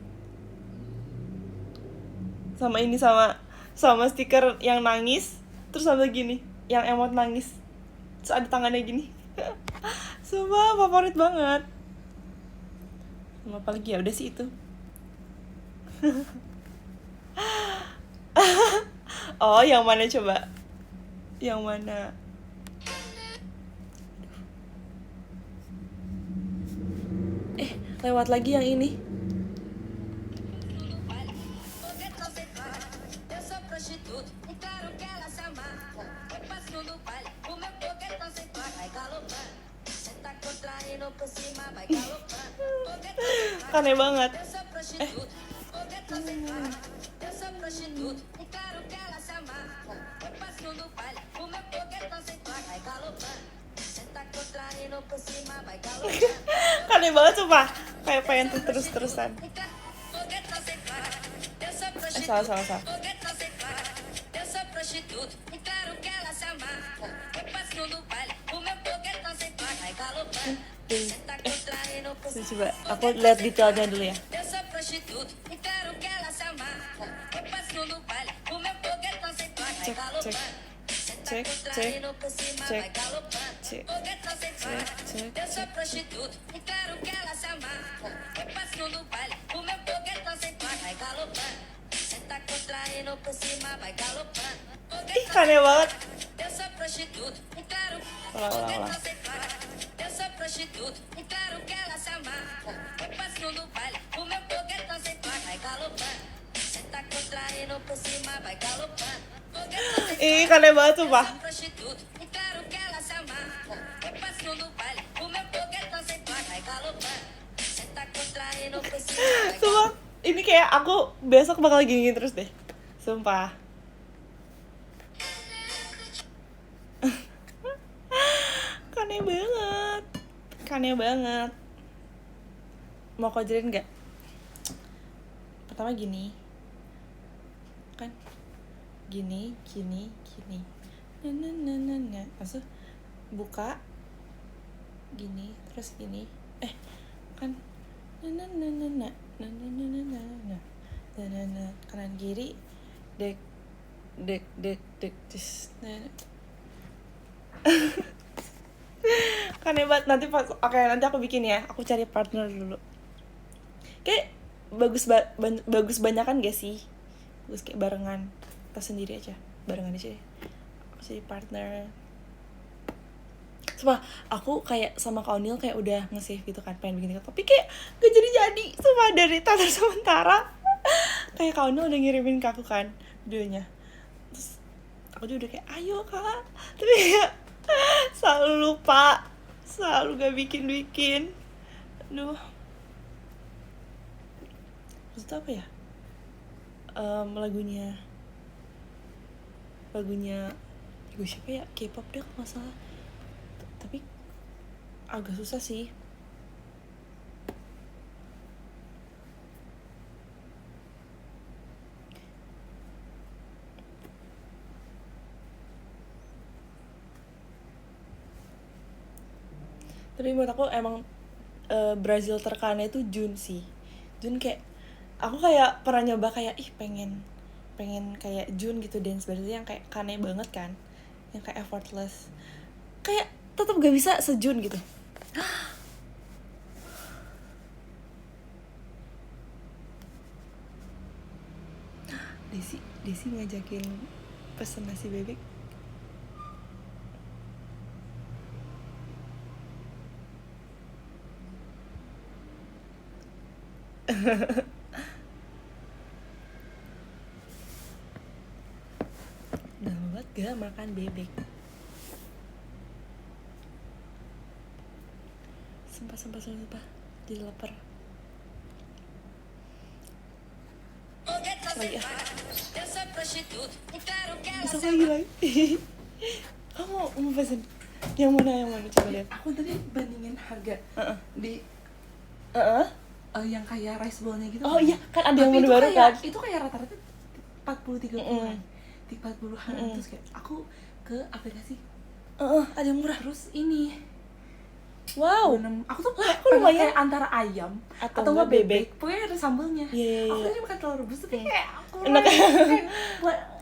Sama ini, sama stiker yang nangis. Terus ada gini, yang emot nangis. Terus ada tangannya gini. Sumpah, favorit banget. Sama apa lagi ya, udah sih itu. Oh, yang mana coba? Yang mana? Lewat lagi yang ini. Aneh banget. Aneh banget sumpah. Kayak pengen terus-terusan. Salah. Eu sou prostituta e claro que ela se amarra. Eu passo no baile, o meu foguetão sem placa vai galopando. Cê tá contraindo por Coba aku lihat detailnya dulu ya. Eu sou prostituta e claro que ela se amarra. Eu passo no baile, o meu foguetão sem placa vai Cek, galopando. Cê tá cek, contraindo por cima cek, vai galopando. cek, Foguetão sem placa. cek, Eu sou prostituta e claro que ela se amarra. Eu passo no baile, o meu foguetão sem placa vai galopando. Cê tá contraindo por cima vai galopando. Ih, aneh banget. Eu sou prostituta e claro Ulang. Eu sou prostituta e claro que ela se amarra. Eu passo no baile, o meu foguetão sem placa vai galopando. Cê tá contraindo por cima vai galopando. Foguetão sem Ih, aneh banget Eu sumpah. sou prostituta e claro que ela se amarra. Eu passo no baile, o meu foguetão sem placa vai galopando. Cê tá contraindo por cima vai Sumpah, ini kayak aku besok bakal gini terus deh. Sumpah. Aneh banget. Mau kau ajarin nggak? Pertama gini, kan? Gini. Nah. Langsung buka, gini, terus gini. Kan? Nah. Kanan kiri, dek, terus. Kan hebat. Nanti aku bikin ya. Aku cari partner dulu. Kayak bagus banyakan gak sih? Bagus kayak barengan. Kita sendiri aja. Barengan aja deh. Aku cari partner. Sumpah, aku kayak sama Kak Onil kayak udah nge-save gitu kan, pengen bikin itu. Tapi kayak gak jadi. Sumpah, dari Tatar sementara kayak Kak Onil udah ngirimin ke aku kan videonya. Terus aku juga udah kayak, ayo Kak. Tapi kayak selalu lupa, selalu gak bikin. Aduh, terus itu apa ya, lagunya lagu siapa ya, K-pop deh kalau nggak salah. Tapi agak susah sih. Tapi menurut aku emang Brazil terkana itu Jun sih. Jun kayak, aku kayak pernah nyoba kayak pengen kayak Jun gitu, dance Brazil yang kayak kane banget kan, yang kayak effortless, kayak tetap gak bisa sejun gitu. Desi ngajakin pesen nasi bebek. Udah banget gak makan bebek. Sumpah jadi lapar lagi ya. Besok lagi. Kamu mau pesen yang mana coba lihat. Aku tadi bandingin harga di yang kayak rice bowl-nya gitu. Oh iya, kan ada yang Tapi baru kan. itu kayak rata-rata 40-30-an. 40-an. Terus kayak aku ke aplikasi Ada yang murah. terus ini Wow. aku tuh Kok pengen lumayan? kayak antara ayam Atau atau nggak nggak bebek. Pokoknya ada sambelnya. Iya. Aku tadi makan telur rebus tapi kayak Enak.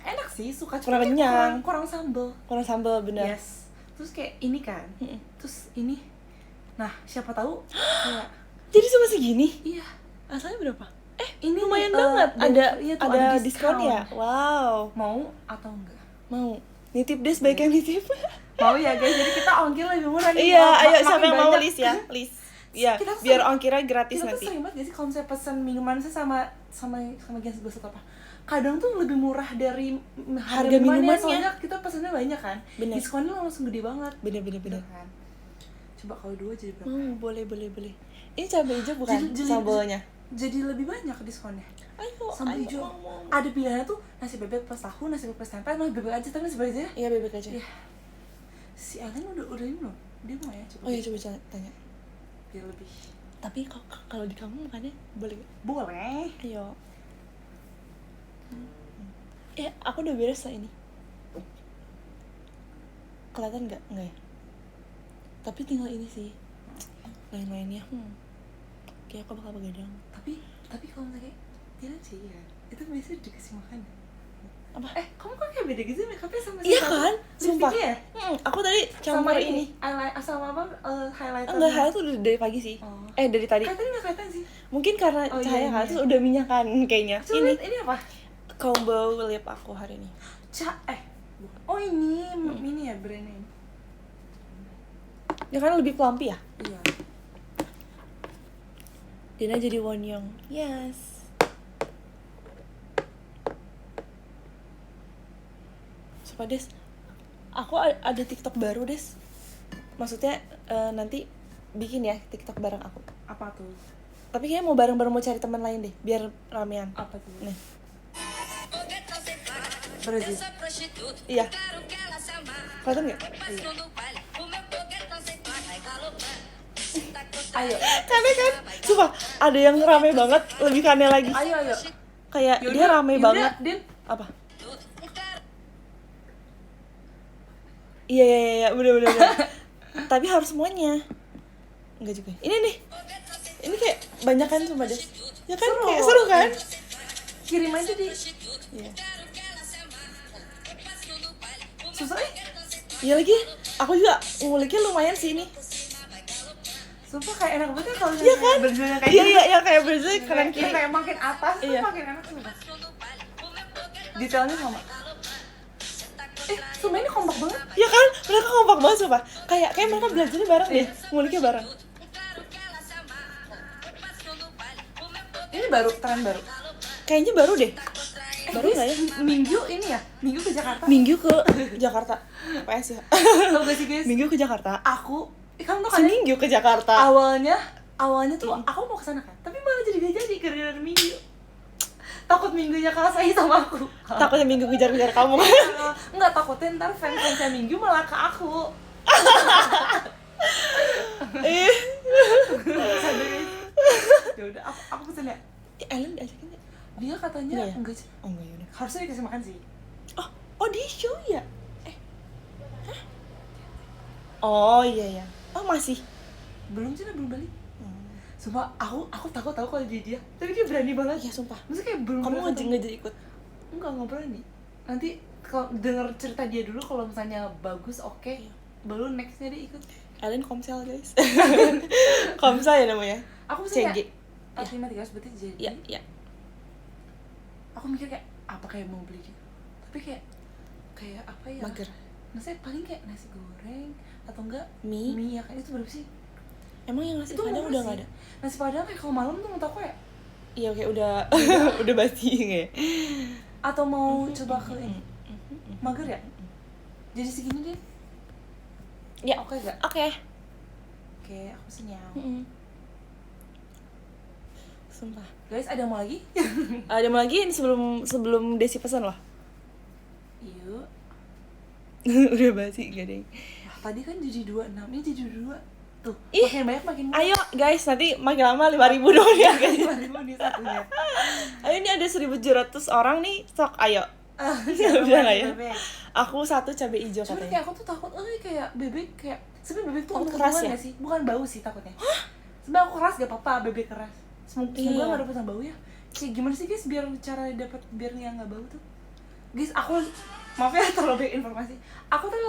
enak sih, suka Kurang cuma kayak kenyang. kurang sambel. Kurang sambal bener. Yes. Terus kayak ini kan. Terus ini. Nah, siapa tahu kayak Jadi cuma segini? iya. Asalnya berapa? Ini Lumayan nih, banget. iya tuh, Ada ada diskon ya? Wow. Mau atau enggak? Mau. Nitip des, baik yang nitip. Mau ya guys, jadi kita ongkir lebih murah nih. Iya, Makin ayo siapa yang mau banyak. list ya? List. Iya, Kita tuh biar sering- ongkirnya gratis Kita tuh nanti. sering banget gak sih kalau misalnya pesen minuman sih sama gas bus atau apa. Kadang tuh lebih murah dari Harga minumannya. soalnya kita pesennya banyak kan. Bener. Diskonnya langsung gede banget. Bener. Kan? Coba kalau dua jadi berapa? Boleh. Ini cabai hijau bukan sambalnya? Jadi lebih banyak diskonnya. Ayo, Sambal hijau. mau. Ada pilihannya tuh nasi bebek plus tahu, nasi bebek plus tempe, nasi bebek aja tapi nasi bebek aja. Iya, bebek aja. Iya. Si Ellen udah ini belum? Dia mau ya coba. Oh iya, coba tanya. Biar lebih. Tapi kalau di kamu makannya boleh nggak? Boleh. Ayo. Ya, aku udah beres lah ini. Kelihatan nggak? Nggak ya? Tapi tinggal ini sih. Lain-lainnya, kayak aku bakal begadang. Tapi kalau misalnya Dilan sih ya, itu biasanya dikasih makan. Apa? Kamu kok kayak beda gitu make-upnya sama Iya kan? Sumpah. lipstiknya ya? Aku tadi campur Sama ini. sama apa highlighter. Enggak, highlight tuh dari pagi sih. Oh. Dari tadi. Katanya nggak kelihatan sih. Mungkin karena Oh, cahaya iya, kan, iya. terus udah minyakan kayaknya. Coba Ini lihat, ini apa? combo lip aku hari ini. Oh ini ya brandnya ini. Ya kan lebih plumpy ya? Iya. Dina jadi Wonyong. Yes. Sumpah Des, aku ada TikTok baru Des. Maksudnya nanti bikin ya TikTok bareng aku. Apa tuh? Tapi kayaknya mau bareng-bareng mau cari teman lain deh, biar ramean. Apa tuh? Nih. Foguetão sem par. Brazil. Essa prostituta, Iya. claro que ela se amarra. Kelihatan nggak? Passou no baile, o meu foguetão sem par. Vai galopando. Tá Ayo. Karena kan, sumpah ada yang rame banget, lebih aneh lagi. Ayo. Kayak dia rame banget. Din. Apa? Iya, bener. Tapi harus semuanya. Enggak juga. Ini nih. Ini kayak banyak kan sumpah Des. Ya kan Seru. kayak seru kan? Kirim aja di. Iya. Susah Iya lagi, aku juga nguliknya lumayan sih ini. Sumpah kayak enak banget ya kalau Iya kan? berjuangnya kayak Iya, gitu. iya, kayak Brazil kanan Kayak kiri. kayak makin atas tuh Iya. makin enak sumpah. Detailnya sama. Sumpah ini kompak banget. Ya kan, mereka kompak banget sumpah. Kayak mereka belajarnya bareng deh, nguliknya bareng. Ini baru tren baru. Kayaknya baru deh. Baru Guys, nggak ya? Minggu ini ya? Minggu ke Jakarta. Minggu ke Jakarta. PS ya. Tau gak sih guys? Minggu ke Jakarta. Kan tuh kan Seminggu ke Jakarta. awalnya tuh aku mau kesana kan, tapi malah jadi gak jadi gara-gara Minggu. Takut Minggunya kalah saing sama aku. Takutnya Minggu kejar-kejar kamu. Enggak, takutnya ntar fans-fansnya Minggu malah ke aku. Eh. Sadar guys. Ya udah, aku pesen ya. Ellen diajakin nggak? Dia katanya Enggak ya? enggak sih. Oh enggak yaudah. Harusnya dikasih makan sih. Oh di show ya? Hah? Oh iya. Oh masih. Belum sih, belum balik. Sumpah, aku takut tahu kalau dia. Tapi dia berani banget. Iya sumpah. Maksudnya kayak belum Kamu pernah ketemu. ngejek ikut? Nggak berani. Nanti kalau denger cerita dia dulu, kalau misalnya bagus, oke. Baru nextnya dia ikut. Ellen Komsel guys. Komsel ya namanya. Aku mesti CG. kayak 5-3 berarti jadi. Iya. Aku mikir kayak apa kayak mau beli gitu. Tapi kayak apa ya? Mager. Maksudnya paling kayak nasi goreng atau enggak Mie. ya kan, itu berapa sih? Emang yang nasi Itu padang murah udah sih. nggak ada? Nasi padang kayak kalau malam tuh menurut aku ya. Iya kayak udah udah basi nggak ya? Atau mau coba ke ini? Mager ya? Jadi segini deh. Ya Oke gak? Oke. Oke, aku senyum. Sumpah. Guys, ada yang mau lagi? Ada mau lagi ini sebelum Desi pesan loh. Yuk. Udah basi gak deh. Wah, tadi kan jadi 26, ini jadi 22. Tuh, Ih, makin banyak makin Ayo guys, nanti makin lama 5.000 doang ya guys. 5.000 nih satunya. Ayo ini ada 1.700 orang nih, sok ayo. Jangan Udah nggak ya? bebek. Aku satu cabai hijau Cuman katanya. kayak aku tuh takut, kayak bebek kayak sebenarnya bebek tuh Takut keras untung-untungan ya? nggak sih? Bukan bau sih takutnya. Sebenarnya aku keras gak apa-apa, bebek keras. Semoga Iya. nggak dapet sama bau ya. Kayak gimana sih guys biar cara dapat biar yang nggak bau tuh? Guys, aku maaf ya terlalu banyak informasi. Aku tuh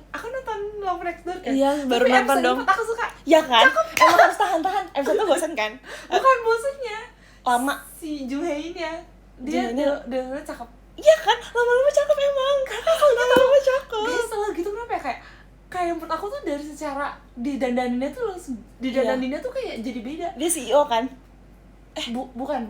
aku nonton Love Next Door kan. Iya, baru Tapi nonton episode dong. 4 aku suka. Ya kan? Emang harus tahan-tahan. Episode tuh bosan kan? Bukan bosennya. Lama. Si Juhei-nya. Dia Juhei-nya- udah cakep. Iya kan? Lama-lama cakep emang. Lama-lama cakep. Guys, setelah gitu kenapa ya kayak menurut aku tuh dari secara didandaninnya tuh langsung didandaninnya tuh kayak jadi beda. Dia CEO kan? Bukan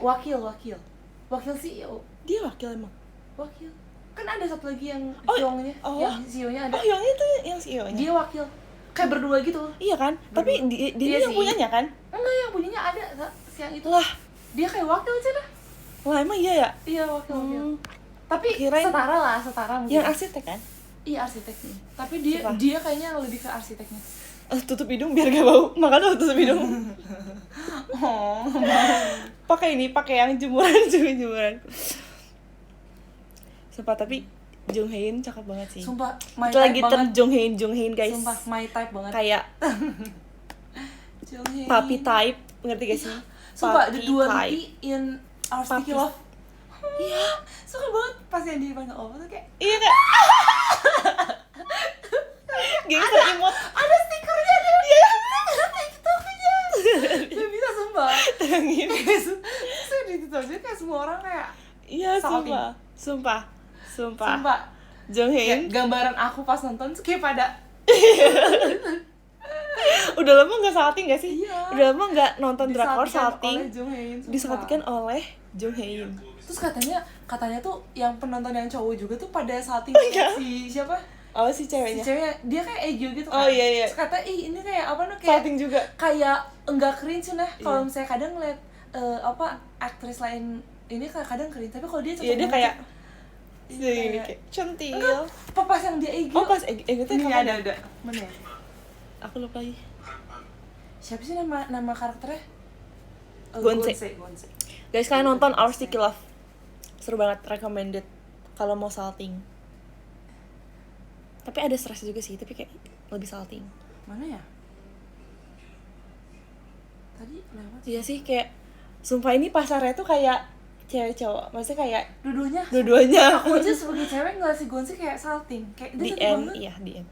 wakil CEO. Dia wakil emang. Wakil. Kan ada satu lagi yang Oh, Hyungnya, oh. yang CEO-nya ada. Oh yang itu yang CEO-nya? Dia wakil. Kayak berdua gitu. Iya kan? Tapi dia Iya yang sih. punyanya kan? Enggak, yang punyanya ada si yang itu. Lah, Dia kayak wakil aja dah. lah emang iya ya? Iya, wakil. Tapi Kirain- setara mungkin. Yang arsitek kan? Iya, arsitek. Tapi dia Sumpah. dia kayaknya lebih ke arsiteknya. Tutup hidung biar gak bau. Makanya tutup hidung. Oh. Pakai yang jemuran. Sumpah, tapi Jung Hae-in cakep banget sih. Sumpah, my Itu lagi type banget. Jung Hae-in guys. Sumpah, my type banget. Kayak Jung Hae-in. puppy type, ngerti gak sih? Sumpah, the Puppy dua type. Ricky in Our Sticky Puppies. Love. Iya, suka banget pas yang dipanggil Opa tuh kayak Iya kayak gangster imut. ada stikernya dia. Iya, TikToknya. Gak bisa sumpah. Terangin. Terus di TikToknya kayak semua orang kayak Iya, salting. sumpah. Sumpah. Jung Hae-in Kayak gambaran aku pas nonton tuh kayak pada udah lama nggak salting gak sih? Iya. Udah lama nggak nonton drakor disaltikan salting. oleh Jung Hae-in, sumpah. Disaltikan oleh Jung Hae-in. Terus katanya tuh yang penonton yang cowok juga tuh pada salting iya. si siapa? Oh, si Si ceweknya. ceweknya dia kayak Egyo gitu kan. Oh, iya. Terus kata ini kayak apa kayak Salting juga. kayak enggak cringe nah kalau Iya. misalnya kadang ngeliat aktris lain ini kadang cringe tapi kalau dia cocok Iya, dia banget kayak sih. gini kayak kayak cantik. enggak pas yang dia Egyo. Oh, pas itu ini kapan? ada mana ya? Aku lupa lagi. Siapa sih nama karakternya? Gonse. Gonse. Guys, kalian nonton Our Sticky Love. Seru banget, recommended kalau mau salting. Tapi ada stress juga sih, tapi kayak lebih salting. Mana ya? Tadi lewat. Iya sih, kayak sumpah ini pasarnya tuh kayak cewek cowok. Maksudnya kayak Dua-duanya. aku Aku aja sebagai cewek ngeliat si Gonse kayak salting. Kayak dia di cantik end, banget. iya di end.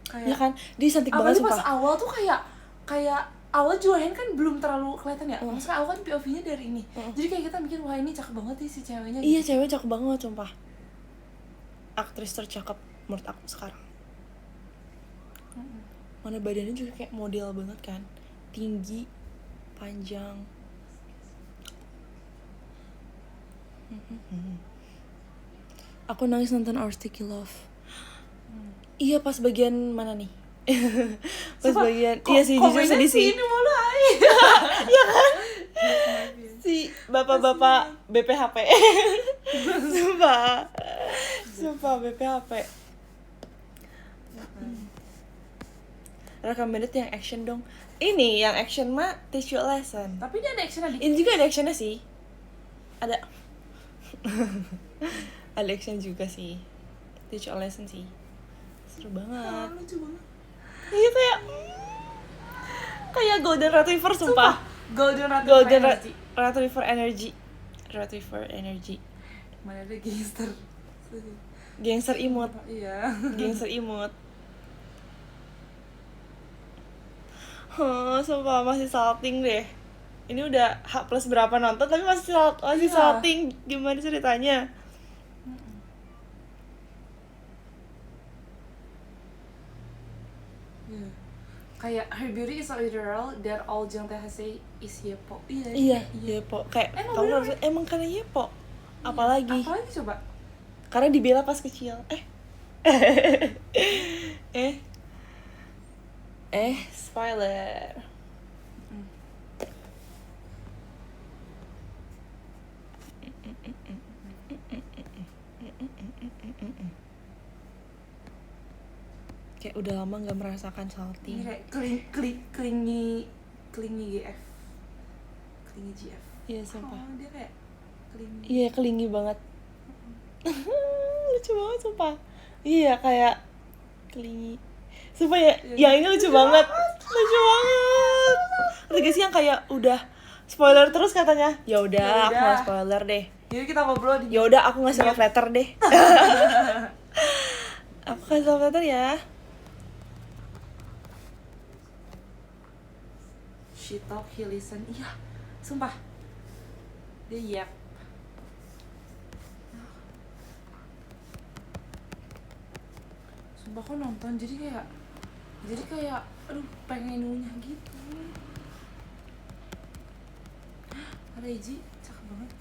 Kayak, Ya kan, dia cantik banget apalagi pas sumpah. awal tuh kayak awal Joanne kan belum terlalu kelihatan ya. Maksudnya awal kan POV-nya dari ini. Jadi kayak kita mikir wah ini cakep banget nih si ceweknya. Iya, cewek cakep banget sumpah. Aktris tercakep menurut aku sekarang. Mana badannya juga kayak model banget kan. Tinggi, panjang. Aku nangis nonton Our Sticky Love. Iya, pas bagian mana nih? Pas Sumpah, bagian kok- iya sih jujur komennya sedih sih. Ini mulai. Si bapak-bapak BPHP. Sumpah BPHP. Recommended yang action dong. Ini yang action mah Teach You a Lesson. Tapi dia ada action Ini juga ada actionnya sih. Ada ada action juga sih. Teach You a Lesson sih. Seru banget. lucu banget. Iya kayak Golden Retriever sumpah. Golden Retriever Energy. Retriever Energy. Mana ada gangster. Gangster imut. Iya. Gangster imut. Sumpah masih salting deh. Ini udah H plus berapa nonton tapi masih Iya. salting. Gimana ceritanya? Iya. Kayak her beauty is so literal that all Jung Tae say is yepo. Iya, Yepo. Kayak Emang kamu bener. harus emang karena Yepo. Apalagi Apalagi coba? karena dibela pas kecil. Spoiler. Kayak udah lama nggak merasakan Ini salting. kayak clingy GF. Clingy GF. Iya sumpah. Oh, dia kayak clingy. Iya kelingi banget. Lucu banget sumpah. Iya kayak kelingi. Sumpah ya, yang ini lucu banget. Lucu banget. Ada gak sih yang kayak udah spoiler terus katanya? Ya udah, aku nggak spoiler deh. Jadi kita ngobrol di Ya udah, aku ngasih love letter deh. Aku kasih love letter ya. She talk, he listen. Iya, sumpah. Dia yap. Sumpah aku nonton jadi kayak aduh pengen ngunyah gitu. Reji cakep banget.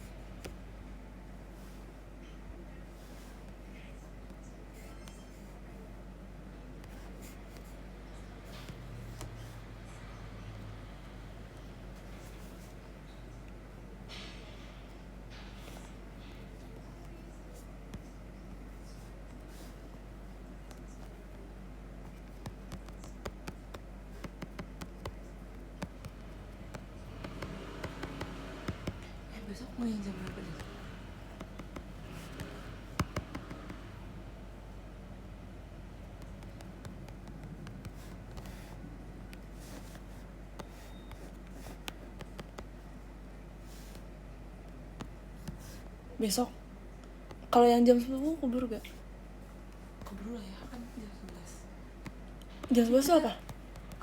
Besok mau yang jam berapa deh? Besok. Kalau yang jam 10 keburu gak? Keburu lah ya, kan jam 11. Jam 11 tuh apa?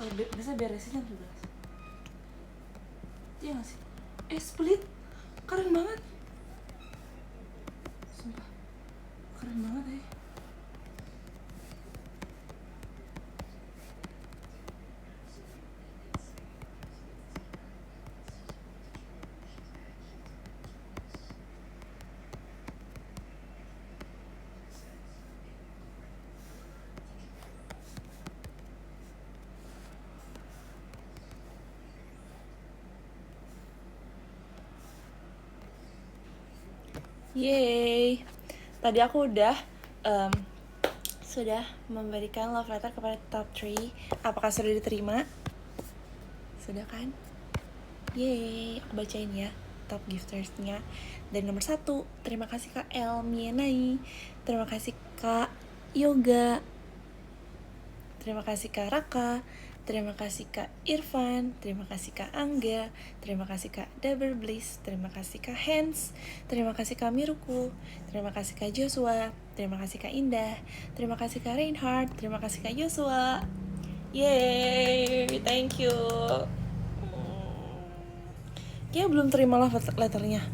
Biasa beresnya jam 11. Iya gak sih? Split keren banget, sumpah keren banget ya. Yeay. Tadi aku sudah memberikan love letter kepada top 3. Apakah sudah diterima? Sudah kan? Yeay, aku bacain ya top giftersnya. Dan nomor 1, terima kasih Kak El Mienai. Terima kasih Kak Yoga. Terima kasih Kak Raka. Terima kasih Kak Irfan. Terima kasih Kak Angga. Terima kasih Kak Daber Bliss. Terima kasih Kak Hans. Terima kasih Kak Miruku. Terima kasih Kak Joshua. Terima kasih Kak Indah. Terima kasih Kak Reinhardt. Terima kasih Kak Joshua. Yeay, thank you. Kayaknya belum terima love letternya.